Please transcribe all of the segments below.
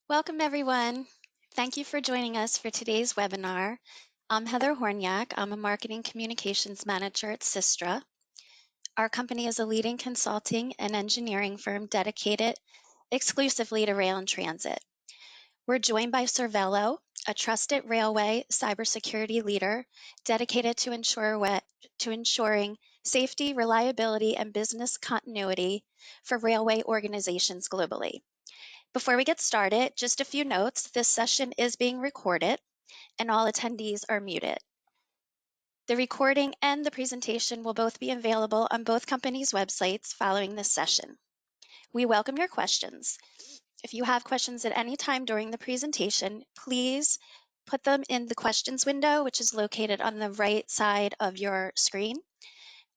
Welcome, everyone. Thank you for joining us for today's webinar. I'm Heather Hornyak. I'm a Marketing Communications Manager at SYSTRA. Our company is a leading consulting and engineering firm dedicated exclusively to rail and transit. We're joined by Cervello, a trusted railway cybersecurity leader dedicated to ensuring safety, reliability, and business continuity for railway organizations globally. Before we get started, just a few notes. This session is being recorded and all attendees are muted. The recording and the presentation will both be available on both companies' websites following this session. We welcome your questions. If you have questions at any time during the presentation, please put them in the questions window, which is located on the right side of your screen,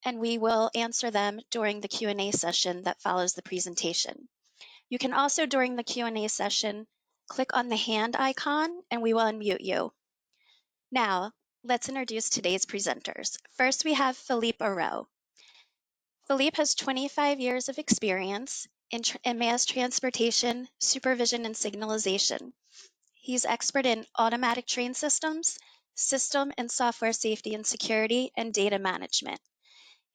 and we will answer them during the Q&A session that follows the presentation. You can also, during the Q&A session, click on the hand icon and we will unmute you. Now, let's introduce today's presenters. First, we have Philippe Areau. Philippe has 25 years of experience in mass transportation, supervision, and signalization. He's expert in automatic train systems, system and software safety and security, and data management.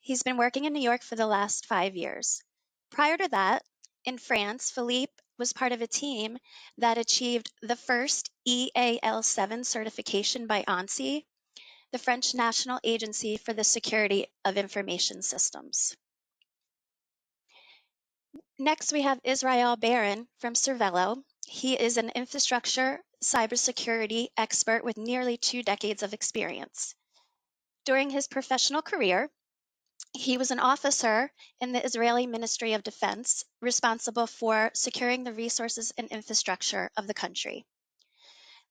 He's been working in New York for the last 5 years. Prior to that, in France, Philippe was part of a team that achieved the first EAL7 certification by ANSI, the French National Agency for the Security of Information Systems. Next, we have Israel Baron from Cervello. He is an infrastructure cybersecurity expert with nearly 2 decades of experience. During his professional career, he was an officer in the Israeli Ministry of Defense, responsible for securing the resources and infrastructure of the country.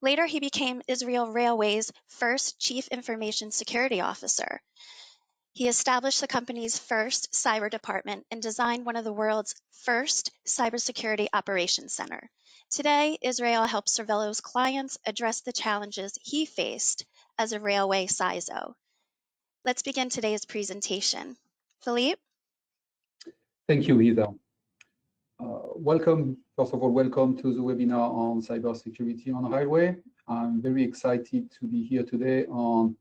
Later, he became Israel Railways' first Chief Information Security Officer. He established the company's first cyber department and designed one of the world's first cybersecurity operations center. Today, Israel helps Cervello's clients address the challenges he faced as a railway CISO. Let's begin today's presentation. Philippe? Thank you, Heather. First of all, welcome to the webinar on cybersecurity on railway. I'm very excited to be here today and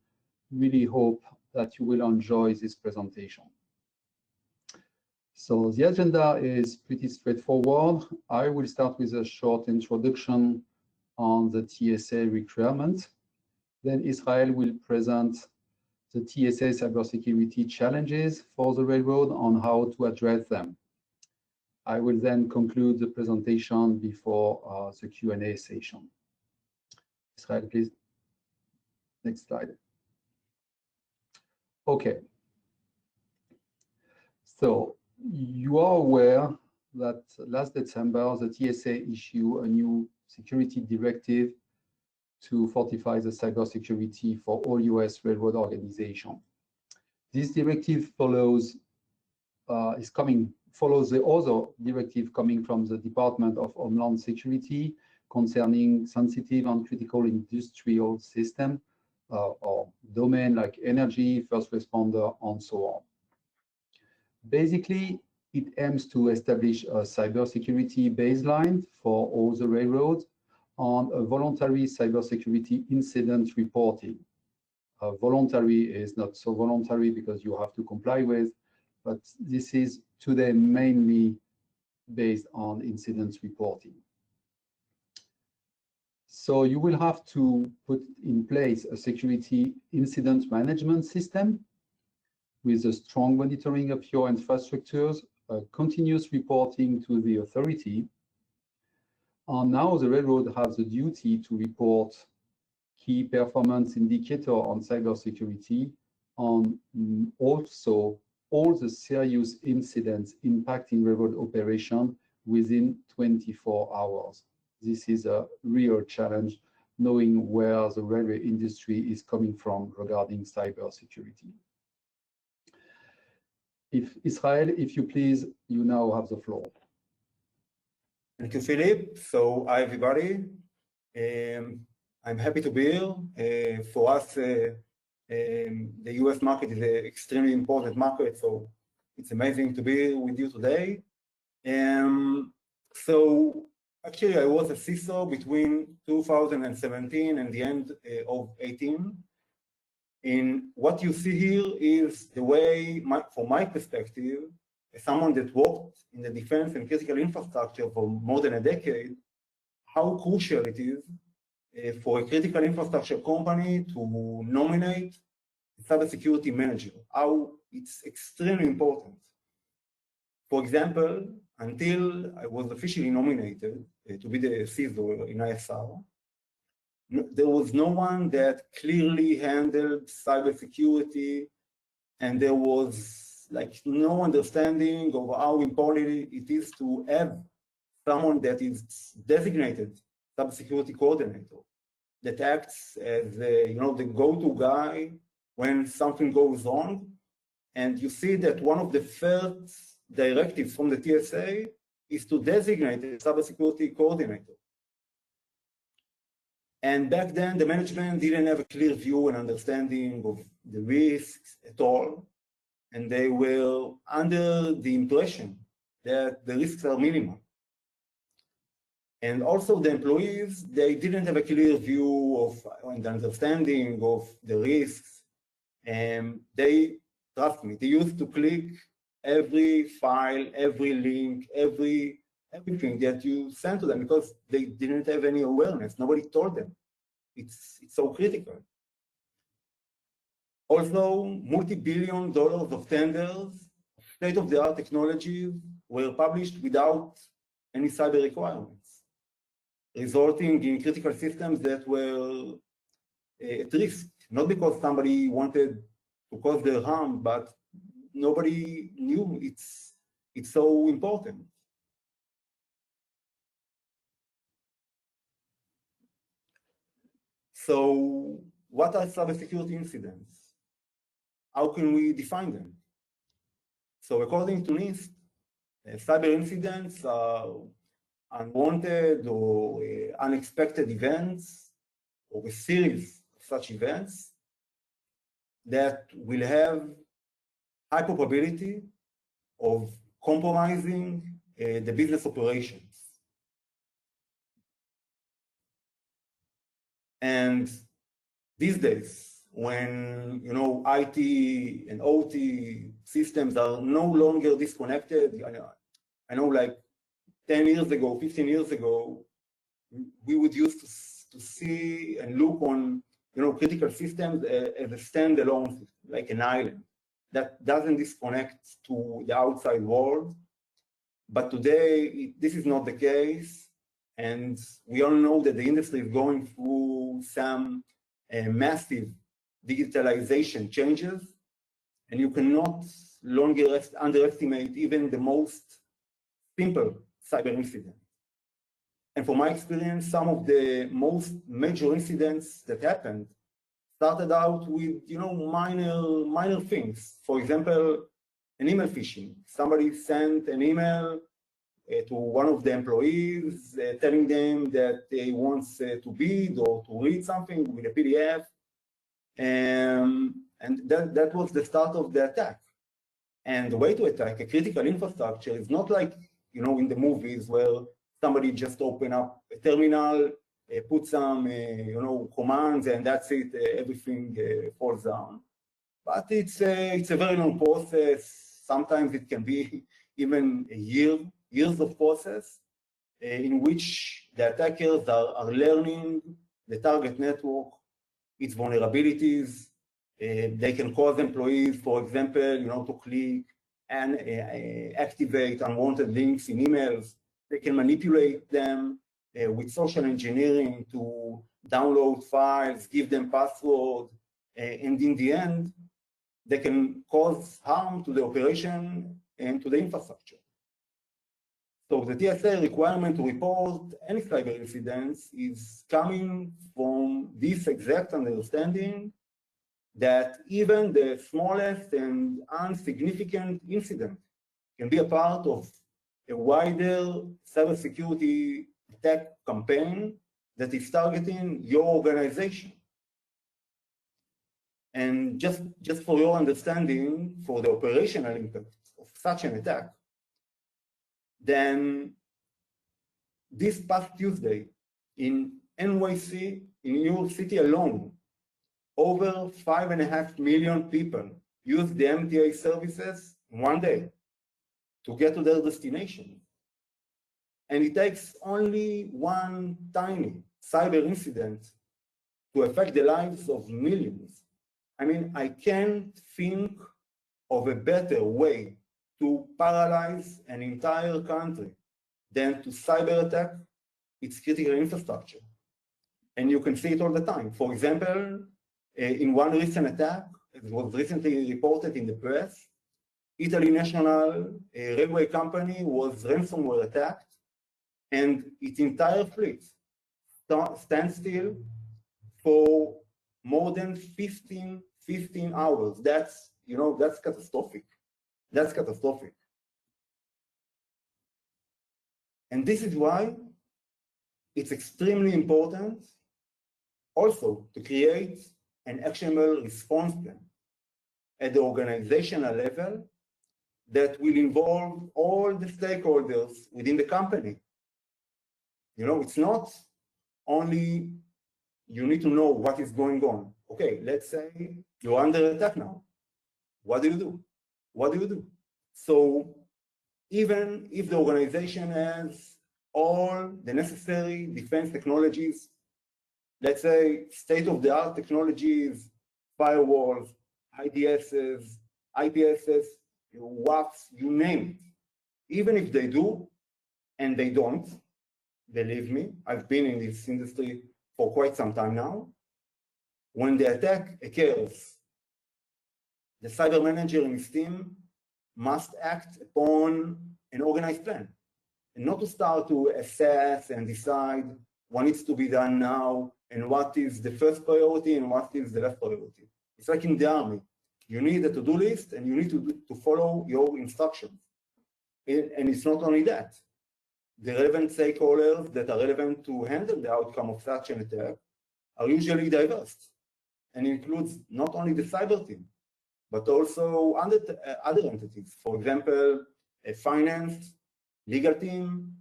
really hope that you will enjoy this presentation. So the agenda is pretty straightforward. I will start with a short introduction on the TSA requirements. Then Israel will present the TSA cybersecurity challenges for the railroad on how to address them. I will then conclude the presentation before the Q&A session. Israel, please. Next slide. Okay. So you are aware that last December, the TSA issued a new security directive to fortify the cybersecurity for all US railroad organizations. This directive follows the other directive coming from the Department of Homeland Security concerning sensitive and critical industrial system or domain like energy, first responder, and so on. Basically, it aims to establish a cybersecurity baseline for all the railroads on a voluntary cybersecurity incident reporting. Voluntary is not so voluntary because you have to comply with, but this is today mainly based on incident reporting. So you will have to put in place a security incident management system with a strong monitoring of your infrastructures, continuous reporting to the authority. And now the railroad has the duty to report key performance indicator on cybersecurity and also all the serious incidents impacting railroad operation within 24 hours. This is a real challenge, knowing where the railway industry is coming from regarding cybersecurity. Israel, if you please, you now have the floor. Thank you, Philip. So, hi, everybody. I'm happy to be here. For us, the US market is an extremely important market, so it's amazing to be with you today. So Actually, I was a CISO between 2017 and the end of 18. In what you see here is the way, from my perspective, as someone that worked in the defense and critical infrastructure for more than a decade, how crucial it is for a critical infrastructure company to nominate a cybersecurity manager, how it's extremely important. For example, until I was officially nominated to be the CISO in ISR, there was no one that clearly handled cybersecurity, and there was like no understanding of how important it is to have someone that is designated cybersecurity coordinator that acts as the go-to guy when something goes wrong. And you see that one of the first directives from the TSA is to designate a cybersecurity coordinator. And back then, the management didn't have a clear view and understanding of the risks at all. And they were under the impression that the risks are minimal. And also the employees, they didn't have a clear view of and understanding of the risks. And they, trust me, they used to click every file, every link, everything that you sent to them because they didn't have any awareness. Nobody told them. It's so critical. Also, multi-billion dollars of tenders, state-of-the-art technologies were published without any cyber requirements, resulting in critical systems that were at risk, not because somebody wanted to cause their harm, but nobody knew it's so important. So what are cybersecurity incidents? How can we define them? So according to NIST, cyber incidents are unwanted or unexpected events or a series of such events that will have high probability of compromising the business operations. And these days, when IT and OT systems are no longer disconnected, I know like 10 years ago, 15 years ago, we would used to see and look on critical systems as a standalone system, like an island that doesn't disconnect to the outside world. But today, this is not the case. And we all know that the industry is going through some massive digitalization changes. And you cannot longer underestimate even the most simple cyber incident. And from my experience, some of the most major incidents that happened started out with minor things. For example, an email phishing. Somebody sent an email to one of the employees telling them that they want to bid or to read something with a PDF. And that was the start of the attack. And the way to attack a critical infrastructure is not like in the movies where somebody just open up a terminal, put some commands, and that's it. Everything falls down. But it's a very long process. Sometimes it can be even years of process in which the attackers are learning the target network, its vulnerabilities. They can cause employees, for example, to click and activate unwanted links in emails. They can manipulate them with social engineering to download files, give them passwords, and in the end, they can cause harm to the operation and to the infrastructure. So the TSA requirement to report any cyber incidents is coming from this exact understanding that even the smallest and insignificant incident can be a part of a wider cybersecurity attack campaign that is targeting your organization. And just for your understanding, for the operational impact of such an attack, then this past Tuesday in NYC, in New York City alone, over 5.5 million people used the MTA services in one day to get to their destination. And it takes only one tiny cyber incident to affect the lives of millions. I mean, I can't think of a better way to paralyze an entire country than to cyber attack its critical infrastructure. And you can see it all the time. For example, in one recent attack, it was recently reported in the press, Italy National Railway Company was ransomware attacked, and its entire fleet stands still for more than 15 hours. That's, you know, that's catastrophic. That's catastrophic. And this is why it's extremely important also to create an actionable response plan at the organizational level that will involve all the stakeholders within the company. You know, it's not only you need to know what is going on. Okay, let's say you're under attack now. What do you do? What do you do? So even if the organization has all the necessary defense technologies, let's say state-of-the-art technologies, firewalls, IDSs, IPSs, WAFs, you name it. Even if they do, and they don't, believe me, I've been in this industry for quite some time now. When the attack occurs, the cyber manager in his team must act upon an organized plan, and not to start to assess and decide what needs to be done now and what is the first priority and what is the last priority. It's like in the army. You need a to-do list and you need to follow your instructions. And it's not only that. The relevant stakeholders that are relevant to handle the outcome of such an attack are usually diverse and includes not only the cyber team, but also other entities. For example, a finance, legal team,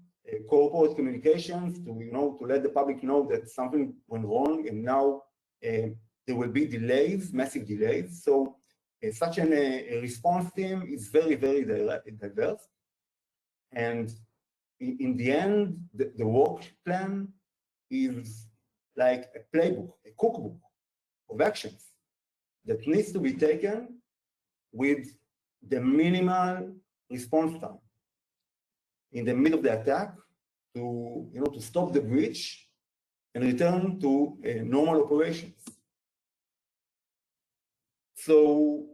corporate communications to let the public know that something went wrong and now there will be delays, massive delays. So such a response team is very, very diverse. And in the end, the work plan is like a playbook, a cookbook of actions that needs to be taken with the minimal response time in the middle of the attack to stop the breach and return to normal operations. So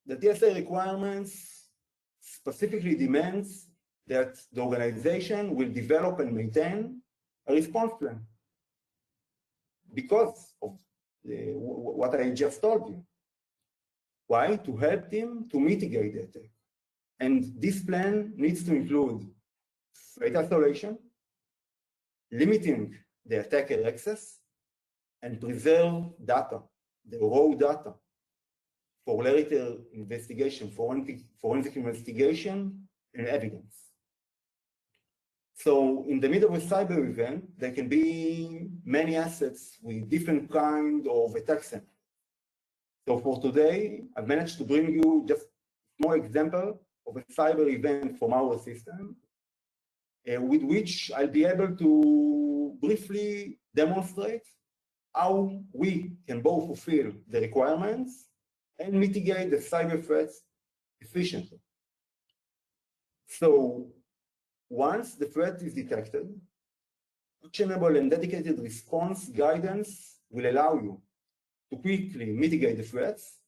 the TSA requirements specifically demands that the organization will develop and maintain a response plan because of what I just told you. Why? To help them to mitigate the attack. And this plan needs to include threat isolation, limiting the attacker access, and preserve data, the raw data, for later investigation, forensic investigation, and evidence. So in the middle of a cyber event, there can be many assets with different kind of attack centers. So for today, I've managed to bring you just a small example of a cyber event from our system, with which I'll be able to briefly demonstrate how we can both fulfill the requirements and mitigate the cyber threats efficiently. So once the threat is detected, actionable and dedicated response guidance will allow you to quickly mitigate the threats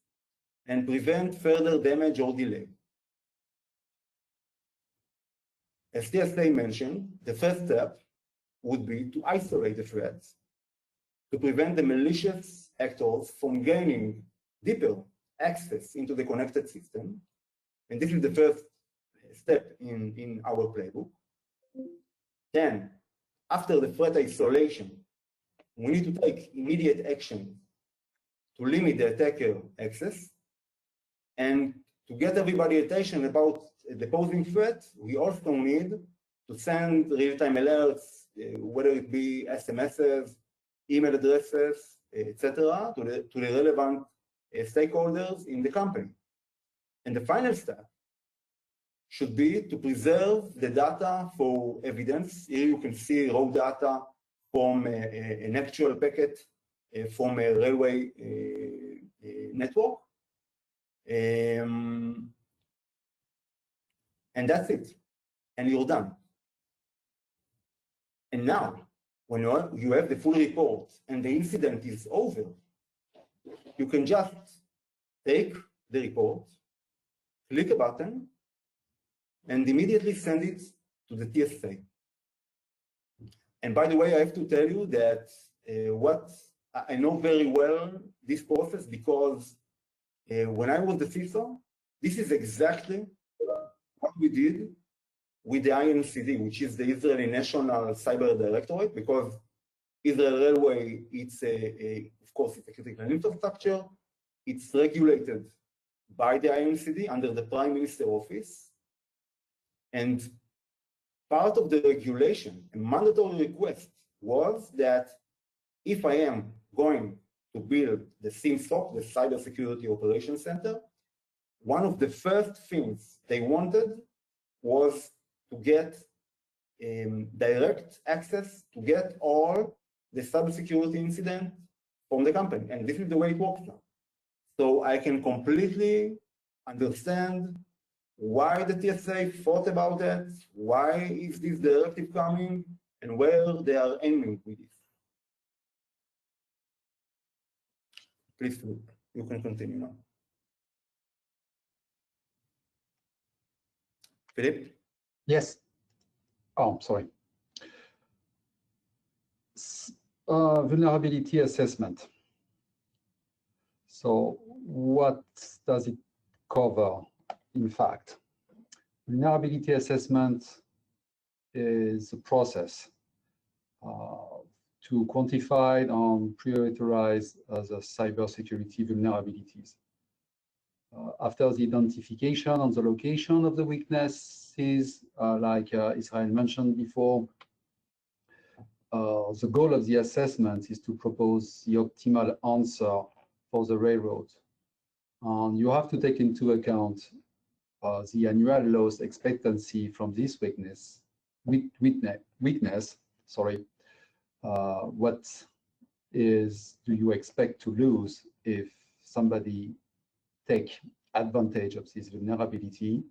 and prevent further damage or delay. As TSA mentioned, the first step would be to isolate the threats to prevent the malicious actors from gaining deeper access into the connected system. And this is the first step in our playbook. Then, after the threat isolation, we need to take immediate action to limit the attacker access. And to get everybody attention about the posing threat, we also need to send real-time alerts whether it be SMSs, email addresses, etc., to the relevant stakeholders in the company. And the final step should be to preserve the data for evidence. Here you can see raw data from an actual packet from a railway network. And that's it. And you're done. And now, when you have the full report and the incident is over, you can just take the report, click a button, and immediately send it to the TSA. And by the way, I have to tell you that what I know very well this process, because when I was the CISO, this is exactly what we did with the INCD, which is the Israeli National Cyber Directorate, because Israel Railway, it's of course, it's a critical infrastructure. It's regulated by the INCD under the Prime Minister Office. And part of the regulation, a mandatory request, was that if I am going to build the CIMSOC, the Cybersecurity Operations Center, one of the first things they wanted was to get direct access to get all the cybersecurity incident from the company. And this is the way it works now. So I can completely understand why the TSA thought about it, why is this directive coming, and where they are aiming with it. Please, you can continue now. Philippe? Yes. Oh, sorry. Vulnerability assessment. So what does it cover, in fact? Vulnerability assessment is a process to quantify and prioritize the cybersecurity vulnerabilities. After the identification and the location of the weaknesses, like Israel mentioned before, the goal of the assessment is to propose the optimal answer for the railroad. And you have to take into account the annual loss expectancy from this weakness. What do you expect to lose if somebody take advantage of this vulnerability?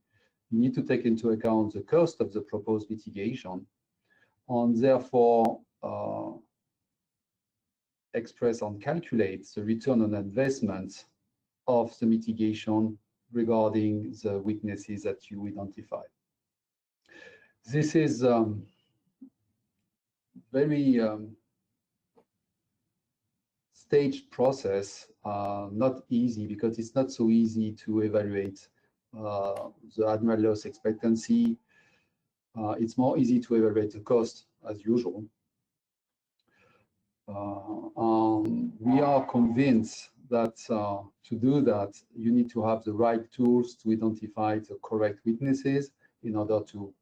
You need to take into account the cost of the proposed mitigation, and therefore express and calculate the return on investment of the mitigation regarding the weaknesses that you identify. This is very staged process, not easy, because it's not so easy to evaluate the annual loss expectancy. It's more easy to evaluate the cost as usual. We are convinced that to do that, you need to have the right tools to identify the correct weaknesses in order to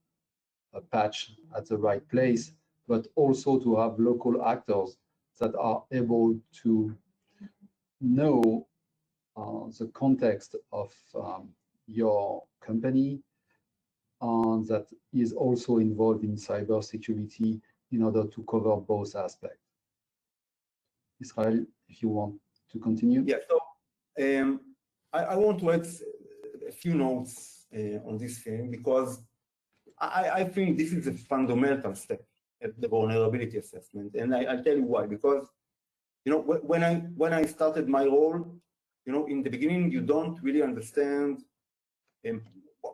patch at the right place, but also to have local actors that are able to know the context of your company, and that is also involved in cybersecurity in order to cover both aspects. Israel, if you want to continue. Yeah, so I want to add a few notes on this thing, because I think this is a fundamental step at the vulnerability assessment, and I'll tell you why. Because when I started my role, in the beginning you don't really understand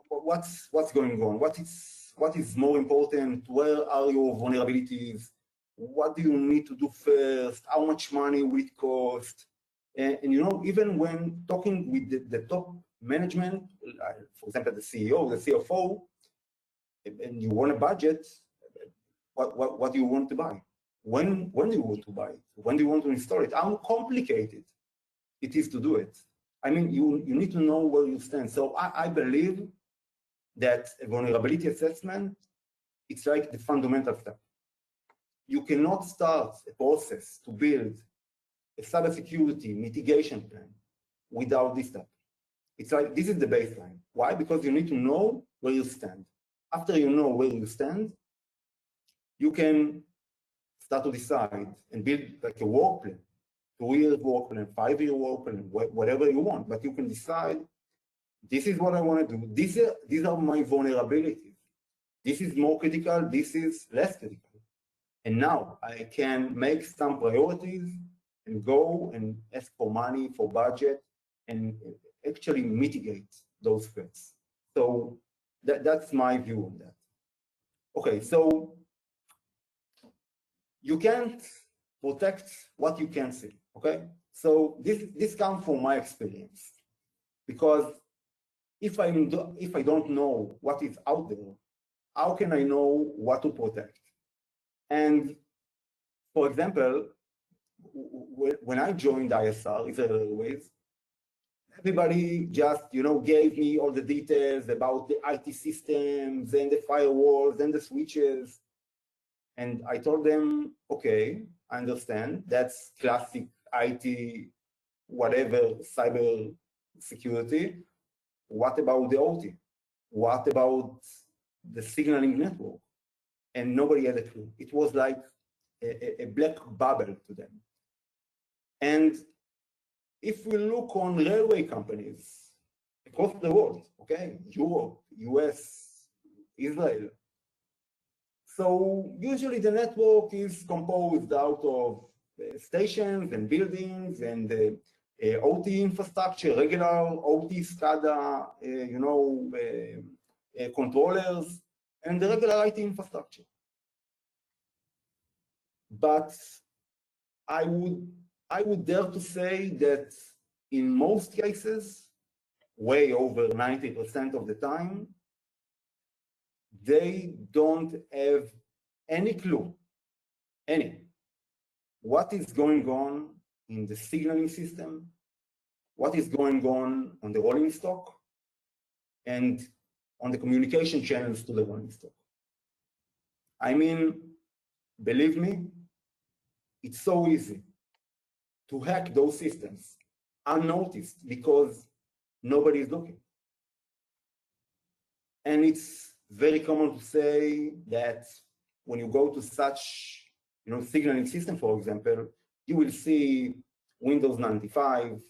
what's going on, what is more important, where are your vulnerabilities, what do you need to do first, how much money will it cost, and even when talking with the top management, for example the CEO, the CFO, and you want a budget, what do you want to buy? When do you want to buy it? When do you want to install it? How complicated it is to do it? I mean, you need to know where you stand. So I believe that a vulnerability assessment, it's like the fundamental step. you cannot start a process to build a cybersecurity mitigation plan without this step. It's like, this is the baseline. Why? Because you need to know where you stand. After you know where you stand, you can start to decide and build like a work plan, 2-year work plan, 5-year work plan, whatever you want, but you can decide, this is what I want to do. These are my vulnerabilities. This is more critical, this is less critical. And now I can make some priorities and go and ask for money, for budget, and actually mitigate those threats. So that's my view on that. Okay, so you can't protect what you can't see, okay? So this comes from my experience, because if I don't know what is out there, how can I know what to protect? And for example, when I joined ISR, Israel Airways, everybody just gave me all the details about the IT systems and the firewalls and the switches. And I told them, okay, I understand, that's classic IT, whatever, cyber security. What about the OT? What about the signaling network? And nobody had a clue. It was like a black bubble to them. And if we look on railway companies across the world, okay, Europe, US, Israel, so usually the network is composed out of stations and buildings and OT infrastructure, regular OT SCADA, controllers, and the regular IT infrastructure. But I would dare to say that in most cases, way over 90% of the time, they don't have any clue, what is going on in the signaling system, what is going on the rolling stock, and on the communication channels to the rolling stock. I mean, believe me, it's so easy to hack those systems unnoticed because nobody is looking. And it's very common to say that when you go to such signaling system, for example, you will see Windows 95,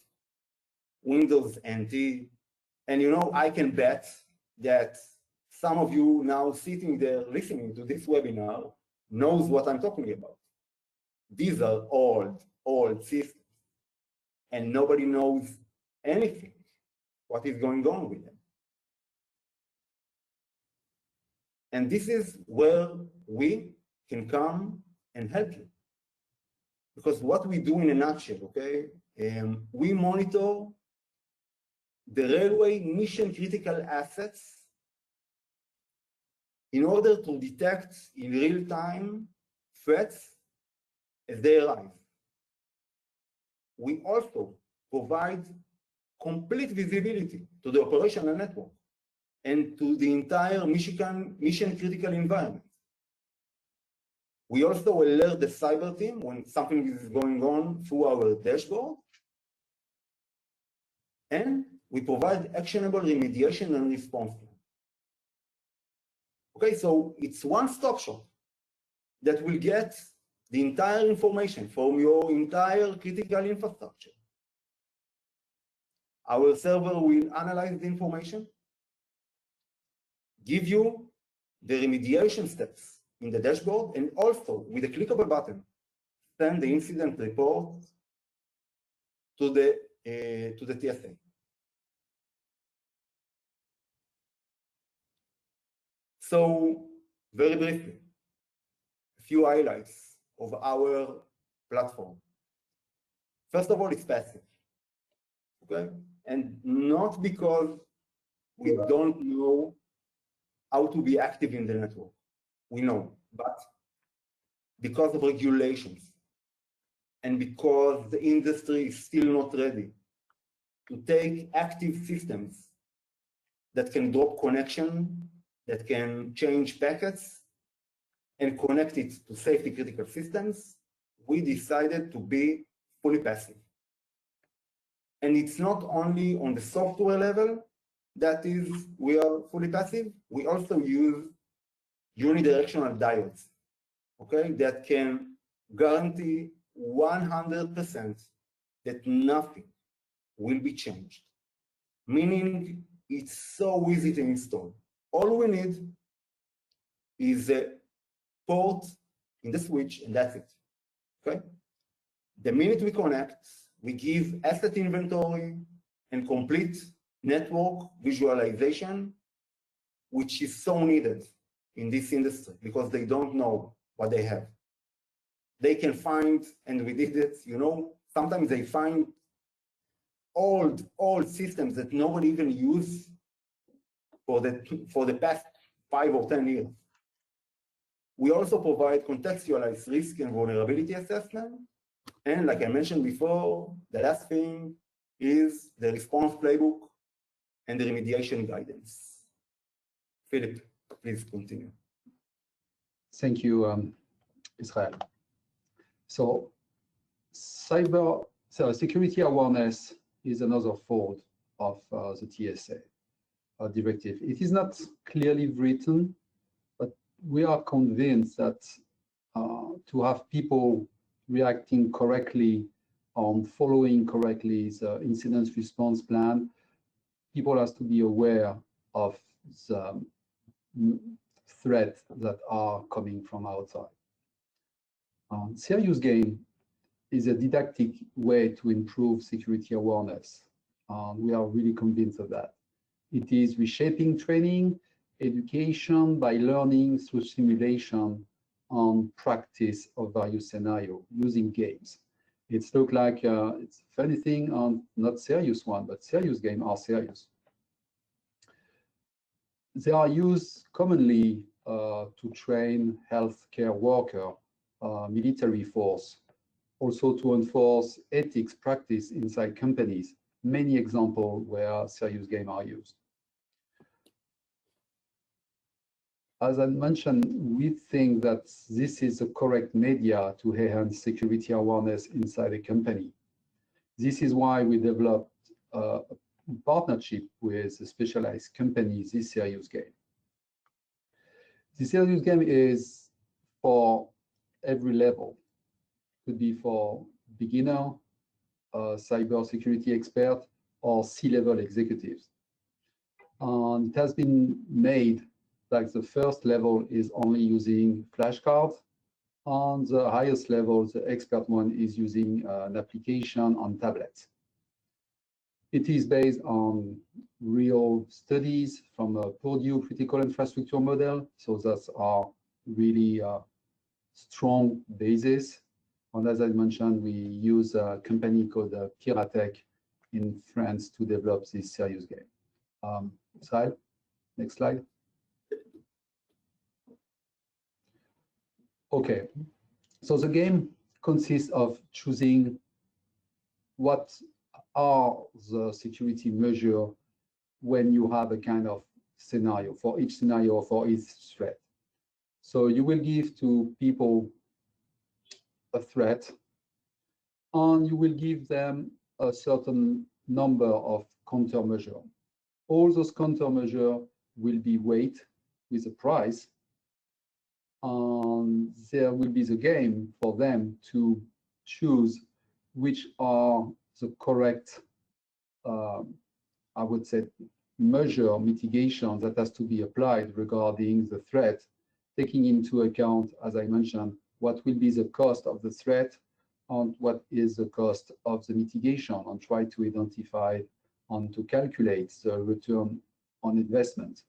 Windows NT, and I can bet that some of you now sitting there listening to this webinar knows what I'm talking about. These are old systems, and nobody knows anything, what is going on with them. And this is where we can come and help you. Because what we do in a nutshell, okay, we monitor the railway mission critical assets in order to detect in real time threats as they arise. We also provide complete visibility to the operational network and to the entire mission critical environment. We also alert the cyber team when something is going on through our dashboard. And we provide actionable remediation and response plan. Okay, so it's one-stop shop that will get the entire information from your entire critical infrastructure. Our server will analyze the information, give you the remediation steps in the dashboard, and also with a click of a button, send the incident report to the TSA. So very briefly, a few highlights of our platform. First of all, it's passive, okay? And not because we don't know how to be active in the network. We know, but because of regulations and because the industry is still not ready to take active systems that can drop connection, that can change packets, and connect it to safety critical systems, we decided to be fully passive. And it's not only on the software level that is we are fully passive, we also use unidirectional diodes, okay, that can guarantee 100% that nothing will be changed, meaning it's so easy to install. All we need is a port in the switch, and that's it, okay? The minute we connect, we give asset inventory and complete network visualization, which is so needed in this industry because they don't know what they have. They can find, and we did it, you know, sometimes they find old systems that nobody even used for the past 5 or 10 years. We also provide contextualized risk and vulnerability assessment. And like I mentioned before, the last thing is the response playbook and the remediation guidance. Philip, please continue. Thank you, Israel. So security awareness is another fold of the TSA directive. It is not clearly written, but we are convinced that to have people reacting correctly, following correctly the incident response plan, people have to be aware of the threats that are coming from outside. Serious game is a didactic way to improve security awareness. We are really convinced of that. It is reshaping training, education by learning through simulation and practice of various scenarios using games. It's look like it's a funny thing and not serious one, but serious games are serious. They are used commonly to train healthcare worker, military force, also to enforce ethics practice inside companies. Many examples where serious games are used. As I mentioned, we think that this is the correct media to enhance security awareness inside a company. This is why we developed a partnership with a specialized company, this serious game. The serious game is for every level. Could be for beginner, cybersecurity expert, or C-level executives. It has been made like the first level is only using flashcards. On the highest level, the expert one is using an application on tablets. It is based on real studies from a Purdue critical infrastructure model. So that's our really strong basis. And as I mentioned, we use a company called Piratech in France to develop this serious game. Next slide. Okay, so the game consists of choosing what are the security measures when you have a kind of scenario, for each scenario, for each threat. So you will give to people a threat, and you will give them a certain number of countermeasures. All those countermeasures will be weighted with a price, and there will be the game for them to choose which are the correct, I would say, measure mitigation that has to be applied regarding the threat, taking into account, as I mentioned, what will be the cost of the threat and what is the cost of the mitigation, and try to identify and to calculate the return on investment.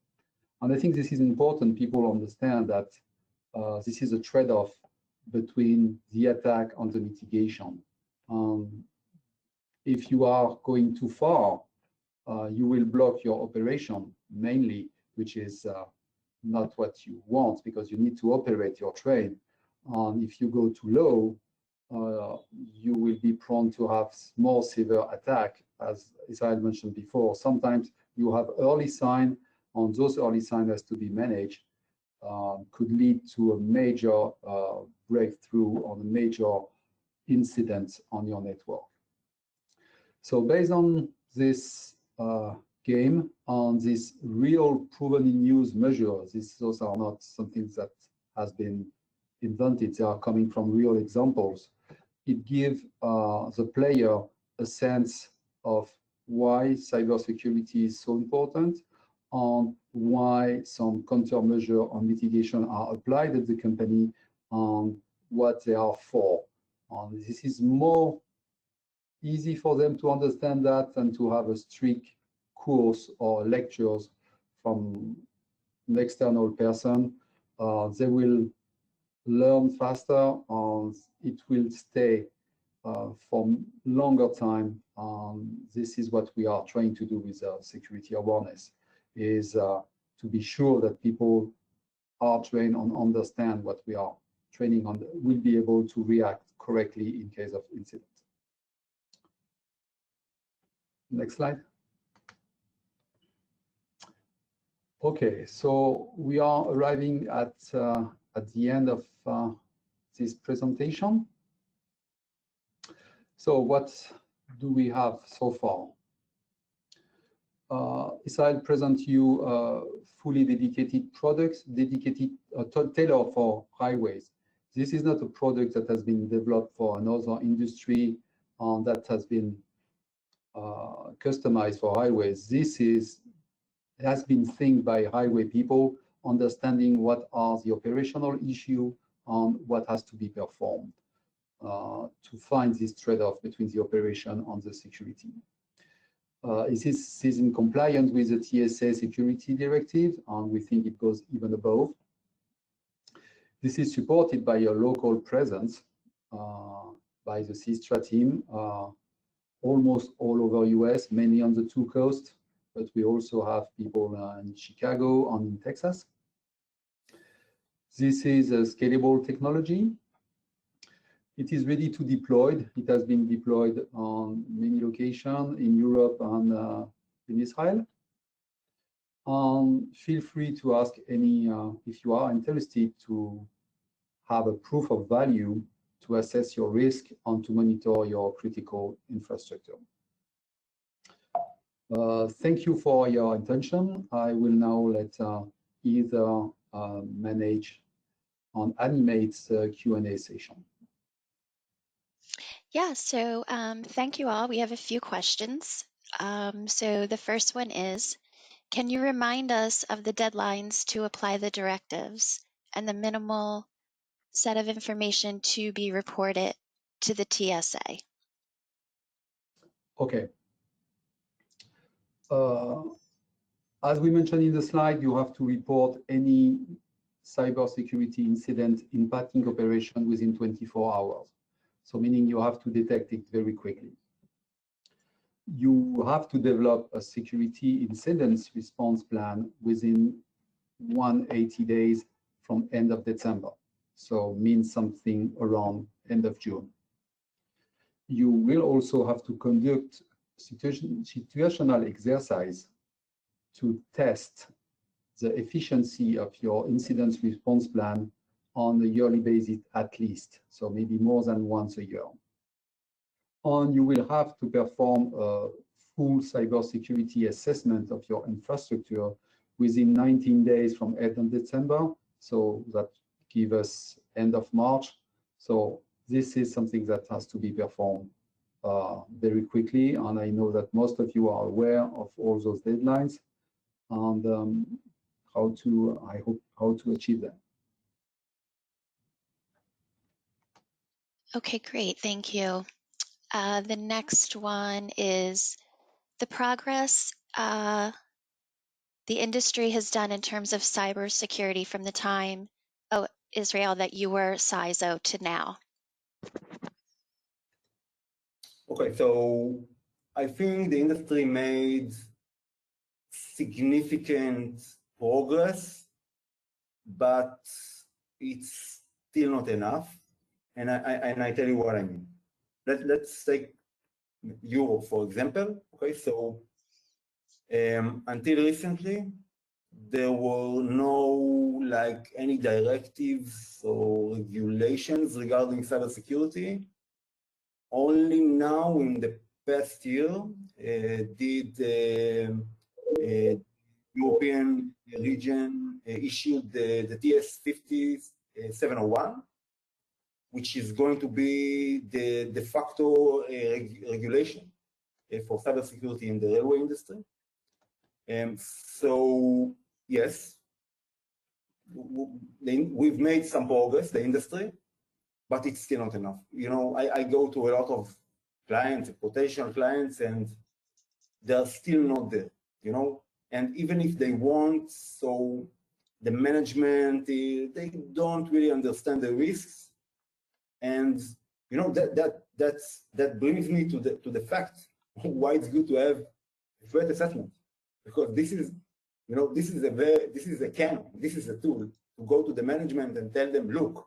And I think this is important. People understand that this is a trade-off between the attack and the mitigation. If you are going too far, you will block your operation mainly, which is not what you want, because you need to operate your train. And if you go too low, you will be prone to have more severe attack. As Israel mentioned before, sometimes you have early sign, and those early signs has to be managed. could lead to a major breakthrough on a major incident on your network. So based on this game, on these real proven in use measures, those are not something that has been invented, they are coming from real examples. It gives the player a sense of why cybersecurity is so important, on why some countermeasure or mitigation are applied at the company, on what they are for. This is more easy for them to understand that than to have a strict course or lectures from an external person. They will learn faster, and it will stay for longer time. This is what we are trying to do with security awareness, is to be sure that people are trained and understand what we are training on, will be able to react correctly in case of incident. Next slide. Okay, so we are arriving at the end of this presentation. So what do we have so far? I'll present you fully dedicated products, dedicated tailored for highways. This is not a product that has been developed for another industry that has been customized for highways. This has been think by highway people, understanding what are the operational issue and what has to be performed to find this trade-off between the operation and the security. This is in compliance with the TSA security directive, and we think it goes even above. This is supported by a local presence by the SYSTRA team, almost all over US, mainly on the two coasts, but we also have people in Chicago and in Texas. This is a scalable technology. It is ready to deploy. It has been deployed on many locations in Europe and in Israel. Feel free to ask any, if you are interested to have a proof of value to assess your risk and to monitor your critical infrastructure. Thank you for your attention. I will now let either manage and animate the Q&A session. Yeah, so thank you all. We have a few questions. So the first one is, can you remind us of the deadlines to apply the directives and the minimal set of information to be reported to the TSA? Okay. As we mentioned in the slide, you have to report any cybersecurity incident impacting operation within 24 hours. So meaning you have to detect it very quickly. You have to develop a security incidents response plan within 180 days from end of December. So means something around end of June. You will also have to conduct situational exercise to test the efficiency of your incident response plan on a yearly basis at least, so maybe more than once a year. And you will have to perform a full cybersecurity assessment of your infrastructure within 19 days from end of December, so that gives us end of March. So this is something that has to be performed very quickly, and I know that most of you are aware of all those deadlines and how to achieve them. Okay, great, thank you. The next one is the progress the industry has done in terms of cybersecurity from the time, Israel, that you were CISO to now. Okay, so I think the industry made significant progress, but it's still not enough. And I tell you what I mean. Let's take Europe, for example. Okay, so until recently, there were no any directives or regulations regarding cybersecurity. Only now in the past year did European region issued the TS 50701, which is going to be the de facto regulation for cybersecurity in the railway industry. So yes, we've made some progress, the industry, but it's still not enough. You know, I go to a lot of clients, potential clients, and they're still not there, you know? And even if they want, so the management, they don't really understand the risks. And, you know, that brings me to the fact why it's good to have a threat assessment, because this is, you know, this is a canon, this is a tool to go to the management and tell them, look,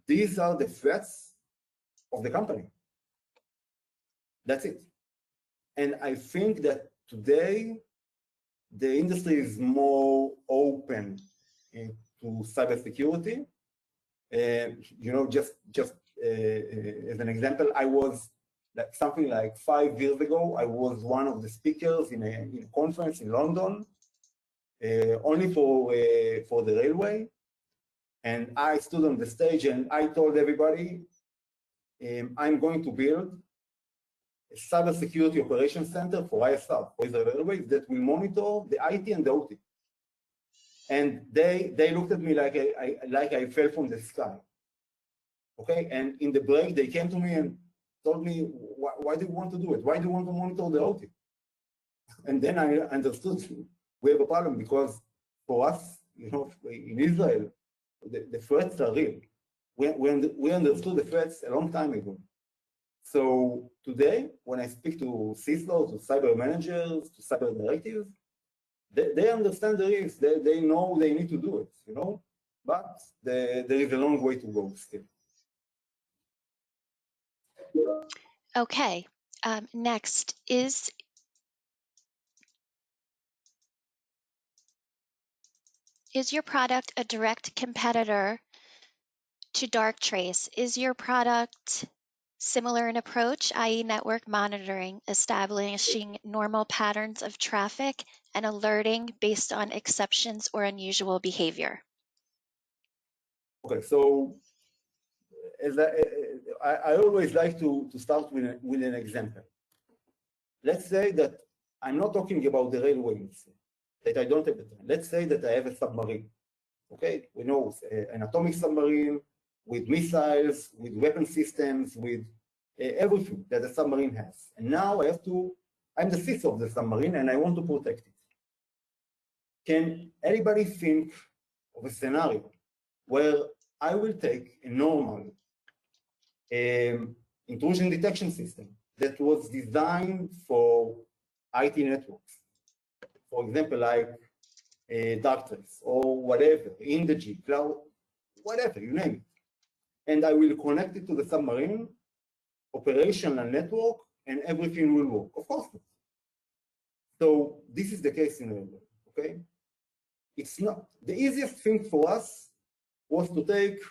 these are the threats of the company. That's it. And I think that today the industry is more open to cybersecurity. You know, just as an example, I was something like 5 years ago, I was one of the speakers in a conference in London, only for the railway. And I stood on the stage and I told everybody, I'm going to build a cybersecurity operations center for ISR, for Israel Railways, that will monitor the IT and the OT. And they looked at me like I fell from the sky. Okay, and in the break, they came to me and told me, why do you want to do it? Why do you want to monitor the OT? And then I understood we have a problem, because for us, you know, in Israel, the threats are real. We understood the threats a long time ago. So today, when I speak to CISO, to cyber managers, to cyber directives, they understand the risk. They know they need to do it, you know, but there is a long way to go still. Okay, next is your product a direct competitor to Darktrace? Is your product similar in approach, i.e. network monitoring, establishing normal patterns of traffic and alerting based on exceptions or unusual behavior? Okay, so as I always like to start with an example. Let's say that I'm not talking about the railway industry, that I don't have the time. Let's say that I have a submarine. Okay, we know an atomic submarine with missiles, with weapon systems, with everything that a submarine has. And now I'm the CISO of the submarine and I want to protect it. Can anybody think of a scenario where I will take a normal intrusion detection system that was designed for IT networks, for example, like Darktrace or whatever, in the G cloud, whatever, you name it. And I will connect it to the submarine, operational network, and everything will work. Of course not. So this is the case in railway, okay? It's not, the easiest thing for us was to take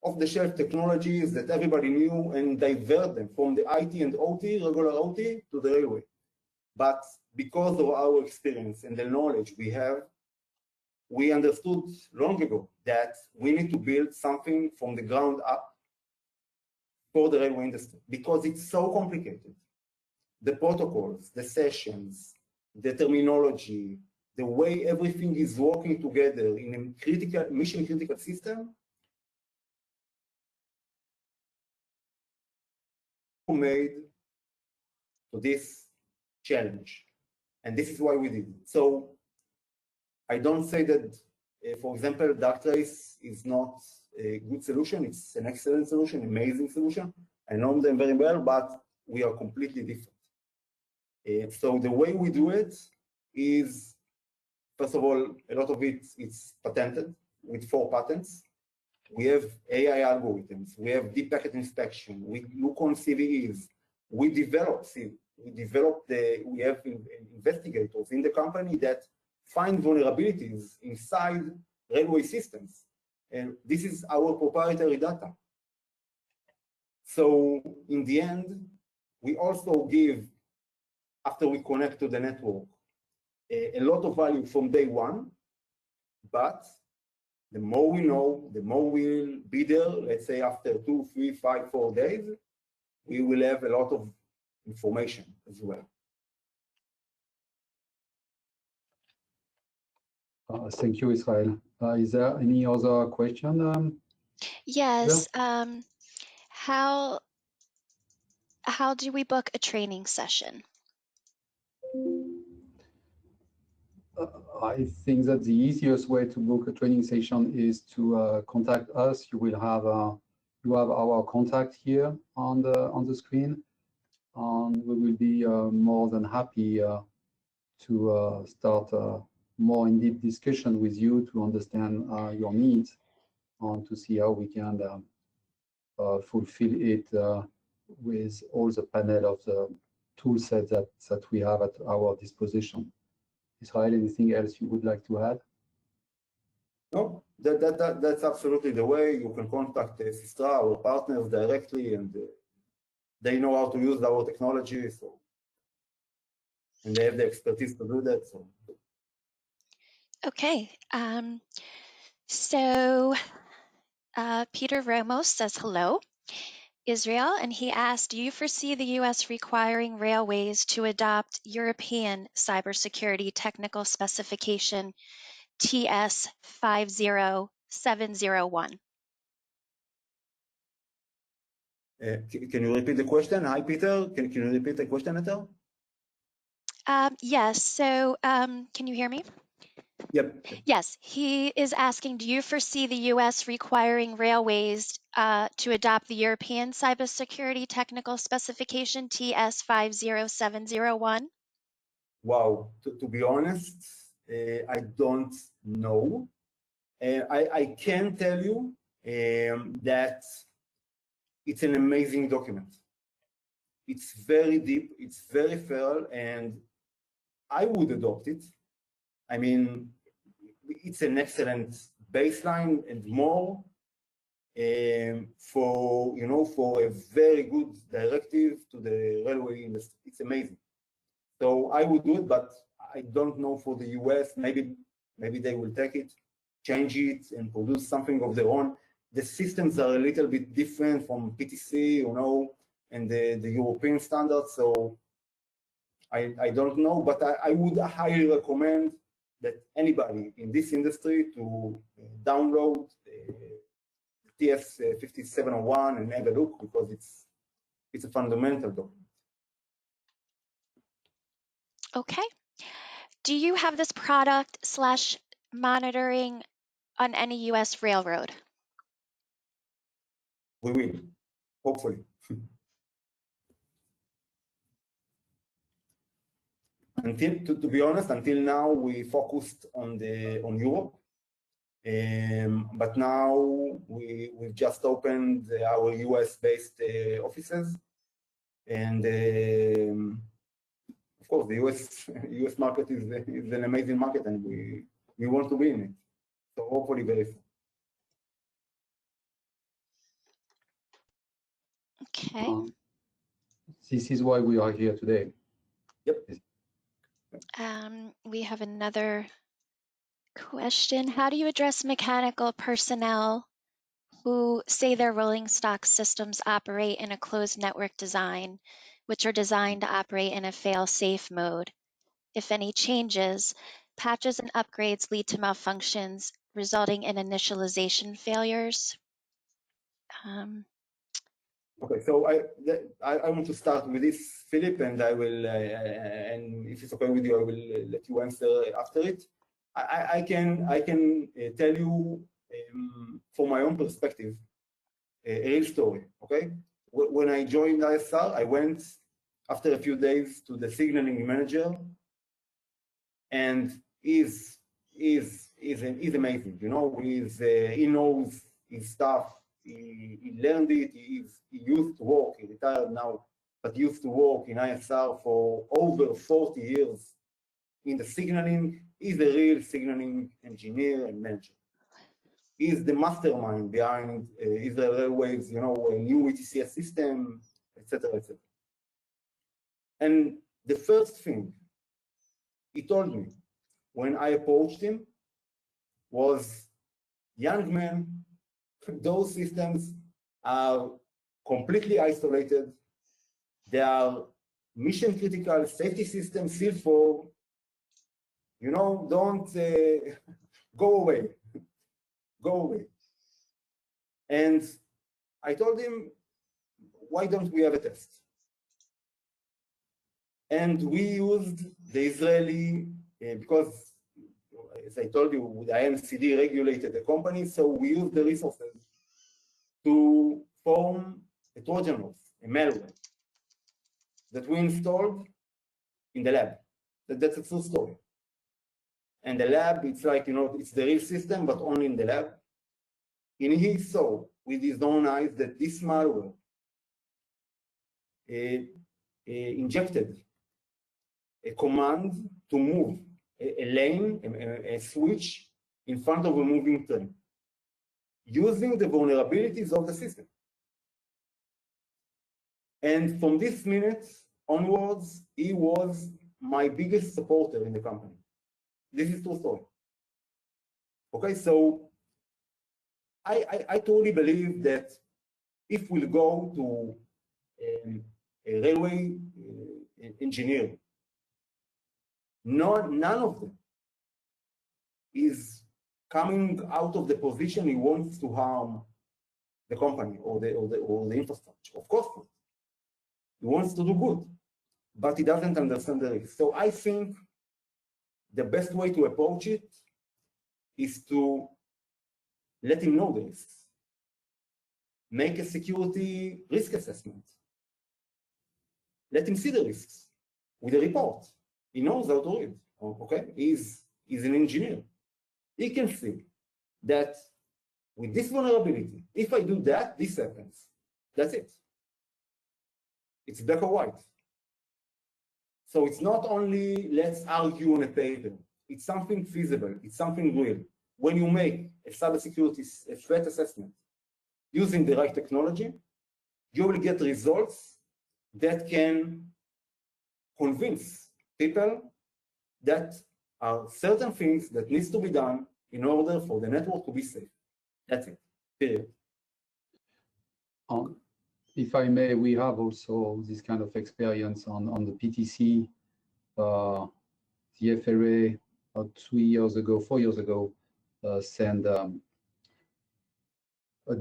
off-the-shelf technologies that everybody knew and divert them from the IT and OT, regular OT, to the railway. But because of our experience and the knowledge we have, we understood long ago that we need to build something from the ground up for the railway industry, because it's so complicated. The protocols, the sessions, the terminology, the way everything is working together in a critical, mission-critical system, made to this challenge. And this is why we did it. So I don't say that, for example, Darktrace is not a good solution. It's an excellent solution, amazing solution. I know them very well, but we are completely different. So the way we do it is, first of all, a lot of it is patented with 4 patents. We have AI algorithms. We have deep packet inspection. We look on CVEs. We develop we have investigators in the company that find vulnerabilities inside railway systems. And this is our proprietary data. So in the end, we also give, after we connect to the network, a lot of value from day one, but the more we know, the more we'll be there. Let's say after 2, 3, 5, 4 days, we will have a lot of information as well. Thank you, Israel. Is there any other question? Yes. How do we book a training session? I think that the easiest way to book a training session is to contact us. You have our contact here on the screen, and we will be more than happy to start a more in-depth discussion with you to understand your needs and to see how we can fulfill it with all the panel of the tool set that we have at our disposition. Israel, anything else you would like to add? No, that's absolutely the way. You can contact SYSTRA, our partners, directly, and they know how to use our technology, so, and they have the expertise to do that. So. Okay. So Peter Ramos says hello, Israel, and he asked, do you foresee the U.S. requiring railways to adopt European cybersecurity technical specification TS 50701? Can you repeat the question? Hi, Peter. Can you repeat the question, Peter? Yes. So can you hear me? Yep. Yes. He is asking, do you foresee the U.S. requiring railways to adopt the European cybersecurity technical specification TS 50701? Wow. To be honest, I don't know. I can tell you that it's an amazing document. It's very deep, it's very thorough, and I would adopt it. I mean, it's an excellent baseline and more for a very good directive to the railway industry. It's amazing. So I would do it, but I don't know for the US. Maybe they will take it, change it, and produce something of their own. The systems are a little bit different from PTC, and the European standards. So I don't know, but I would highly recommend that anybody in this industry to download TS 5701 and have a look, because it's a fundamental document. Okay. Do you have this product / monitoring on any U.S. railroad? We will, hopefully. To be honest, until now we focused on Europe, but now we've just opened our US-based offices, and of course the US market is an amazing market, and we want to be in it. So hopefully very soon. Okay. This is why we are here today. Yep. We have another question. How do you address mechanical personnel who say their rolling stock systems operate in a closed network design, which are designed to operate in a fail-safe mode? If any changes, patches and upgrades lead to malfunctions, resulting in initialization failures. Okay, so I want to start with this, Philip, and I will, and if it's okay with you, I will let you answer after it. I can tell you from my own perspective a real story. Okay, when I joined ISR, I went after a few days to the signaling manager, and he's amazing. He knows his stuff. He learned it. He used to work. He retired now but used to work in ISR for over 40 years in the signaling, is a real signaling engineer and manager. He is the mastermind behind Israel Railways, a new ETCS system, etc., etc. And the first thing he told me when I approached him was, young man, those systems are completely isolated. They are mission critical safety systems, SIL4, don't go away, go away. And I told him, why don't we have a test? And we used the Israeli, because as I told you, the IMCD regulated the company, so we used the resources to form a Trojan horse, a malware, that we installed in the lab. That's a true story. And the lab, it's like, it's the real system, but only in the lab. And he saw with his own eyes that this malware injected a command to move a lane, a switch in front of a moving train, using the vulnerabilities of the system. And from this minute onwards, he was my biggest supporter in the company. This is true story. Okay, so I truly believe that if we'll go to a railway engineer, none of them is coming out of the position he wants to harm the company or the infrastructure. Of course not. He wants to do good, but he doesn't understand the risk. So I think the best way to approach it is to let him know the risks. Make a security risk assessment. Let him see the risks with a report. He knows how to read, okay? He's an engineer. He can see that with this vulnerability, if I do that, this happens. That's it. It's black or white. So it's not only let's argue on a paper. It's something feasible. It's something real. When you make a cybersecurity threat assessment using the right technology, you will get results that can convince people that are certain things that needs to be done in order for the network to be safe. That's it, period. If I may, we have also this kind of experience on the PTC. The FRA 4 years ago, sent a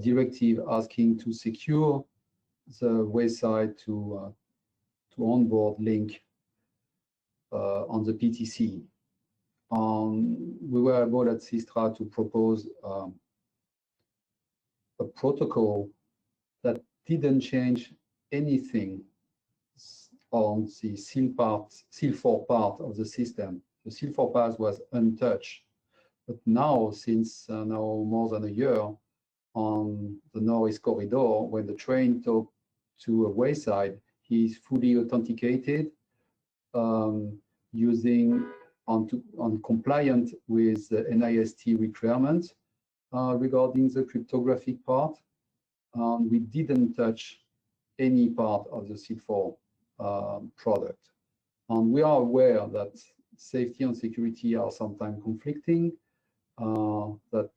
directive asking to secure the website to onboard link on the PTC. We were able at SYSTRA to propose a protocol that didn't change anything on the SIL4 part of the system. The SIL4 part was untouched. But now, since now more than a year, on the Norris corridor, when the train talks to a wayside, he's fully authenticated, using on compliant with the NIST requirements regarding the cryptographic part. We didn't touch any part of the SIL4 product. And we are aware that safety and security are sometimes conflicting, that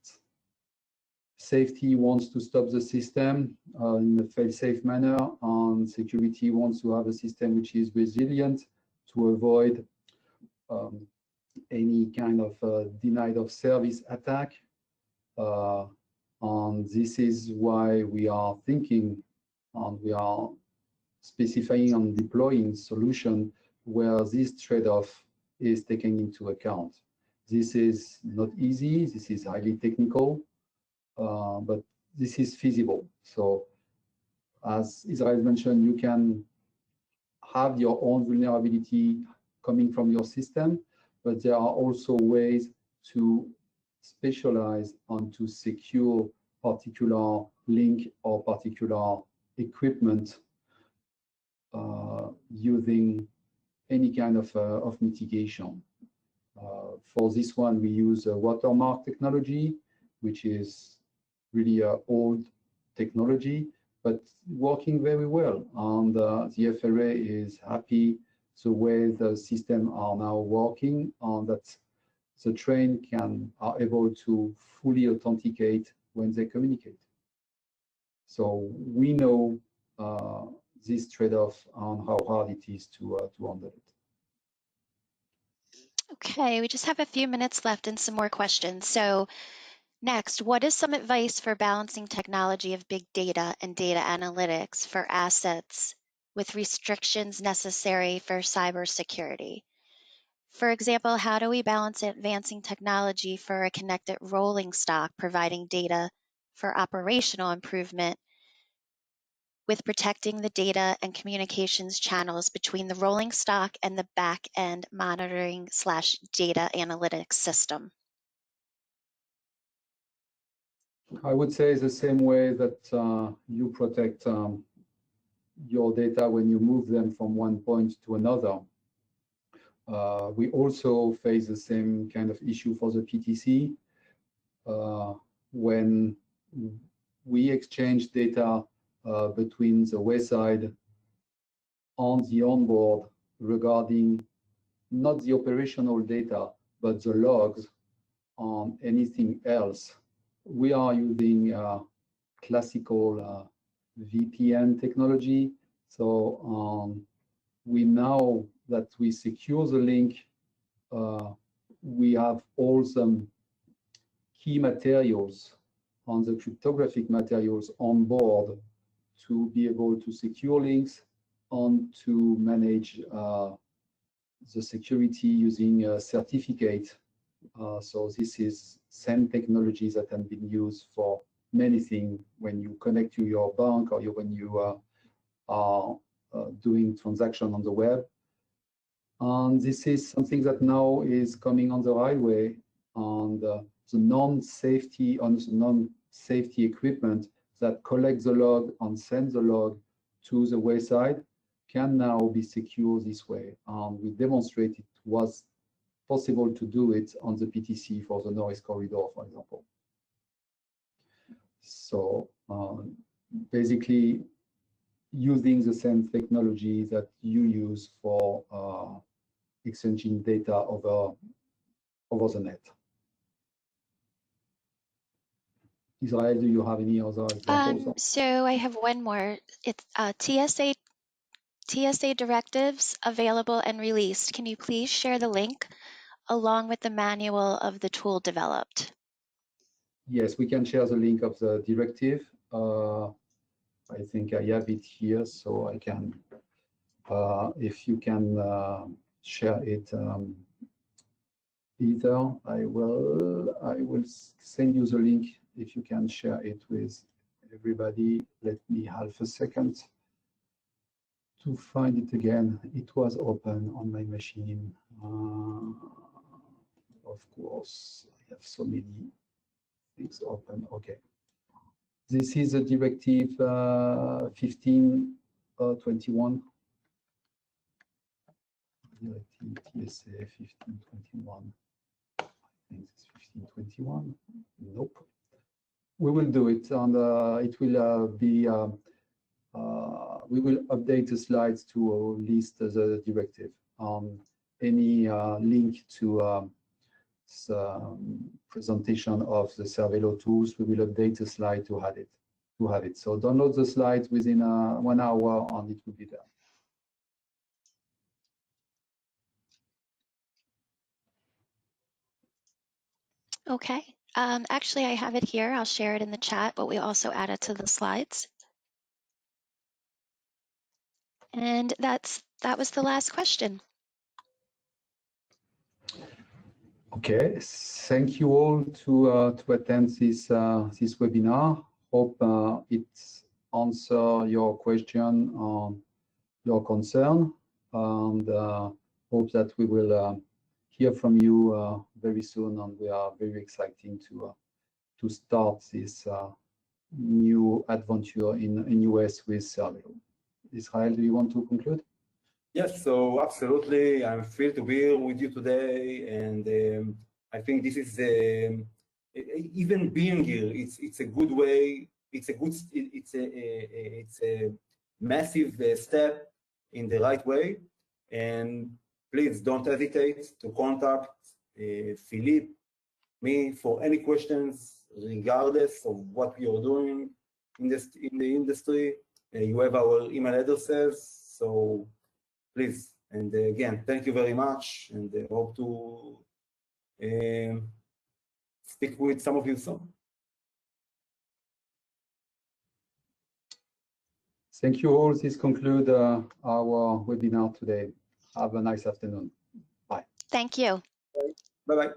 safety wants to stop the system in a fail-safe manner, and security wants to have a system which is resilient to avoid any kind of denied of service attack. And this is why we are thinking and we are specifying and deploying solution where this trade-off is taken into account. This is not easy, this is highly technical, but this is feasible. So as Israel mentioned, you can have your own vulnerability coming from your system, but there are also ways to specialize and to secure particular link or particular equipment using any kind of mitigation. For this one, we use a watermark technology, which is really an old technology, but working very well. And the FRA is happy the way the system are now working, and that the train are able to fully authenticate when they communicate. So we know this trade-off and how hard it is to handle it. Okay, we just have a few minutes left and some more questions. So next, what is some advice for balancing technology of big data and data analytics for assets with restrictions necessary for cybersecurity? For example, how do we balance advancing technology for a connected rolling stock providing data for operational improvement with protecting the data and communications channels between the rolling stock and the back-end monitoring/data analytics system? I would say the same way that you protect your data when you move them from one point to another. We also face the same kind of issue for the PTC. When we exchange data between the wayside and the onboard regarding not the operational data, but the logs on anything else, we are using classical VPN technology. So we know that we secure the link. We have all some key materials on the cryptographic materials on board to be able to secure links and to manage the security using a certificate. So this is same technologies that have been used for many things when you connect to your bank or when you are doing transaction on the web. And this is something that now is coming on the highway, and the non-safety equipment that collects the log and sends the log to the wayside can now be secure this way. And we demonstrated it was possible to do it on the PTC for the Norris corridor, for example. So basically using the same technology that you use for exchanging data over the net. Israel, do you have any other examples? So I have one more. It's TSA directives available and released. Can you please share the link along with the manual of the tool developed? Yes, we can share the link of the directive. I think I have it here, so I can, if you can share it either, I will send you the link if you can share it with everybody. Let me have a second to find it again. It was open on my machine. Of course, I have so many things open. Okay. This is a directive 1521. Directive TSA 1521. I think it's 1521. Nope. We will do it, and it will be. We will update the slides to list the directive. Any link to presentation of the Cervello tools, we will update the slide to have it. So download the slides within 1 hour, and it will be there. Okay. Actually, I have it here. I'll share it in the chat, but we also add it to the slides. And that was the last question. Okay, thank you all to attend this webinar. Hope it answer your question, your concern, and hope that we will hear from you very soon. And we are very excited to start this new adventure in US with Cervello. Israel, do you want to conclude? Yes, so absolutely. I'm thrilled to be here with you today, and I think this is even being here. It's a good way. It's a massive step in the right way. And please don't hesitate to contact Philippe, me for any questions, regardless of what we are doing in the industry. You have our email addresses, so please. And again, thank you very much, and hope to speak with some of you soon. Thank you all. This concludes our webinar today. Have a nice afternoon. Bye. Thank you. Bye-bye.